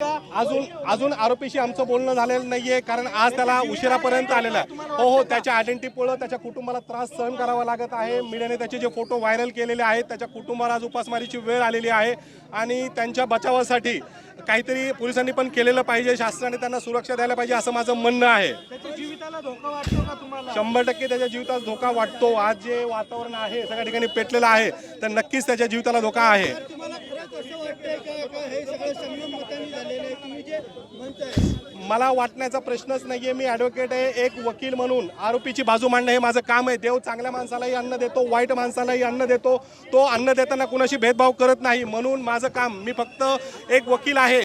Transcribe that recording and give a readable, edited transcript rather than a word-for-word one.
अजून अजून आरोपीशी आमचं बोलणं झालेलं नाहीये, कारण आज त्याला उशिरापर्यंत आलेला आहे. हो, त्याच्या आयडेंटिटीमुळे त्याच्या कुटुंबाला त्रास सहन करावा लागत आहे. मीडियाने त्याचे जे फोटो व्हायरल केलेले आहेत, त्याच्या कुटुंबाला आज उपासमारीची वेळ आलेली आहे आणि त्यांच्या बचावासाठी काहीतरी पोलिसांनी पण केलेलं पाहिजे. शासनाने त्यांना सुरक्षा द्यायला पाहिजे असं माझं म्हणणं आहे. त्याच्या जीविताला धोका वाटतो का तुम्हाला? 100% त्याच्या जीविताला धोका वाटतो. आज जे वातावरण आहे सगळ्या ठिकाणी पेटलेलं आहे, तर नक्कीच त्याच्या जीविताला धोका आहे. तुम्हाला खरंच असं वाटतंय का हे सगळं संयम मतांनी झालेलं आहे? तुम्ही जे म्हणताय मला वाटण्याचा प्रश्नच नाहीये. मी ॲडव्होकेट आहे, एक वकील म्हणून आरोपीची बाजू मांडणं हे माझं काम आहे. देव चांगल्या माणसालाही अन्न देतो, वाईट माणसालाही अन्न देतो. तो अन्न देताना कुणाशी भेदभाव करत नाही. म्हणून माझं काम, मी फक्त एक वकील आहे.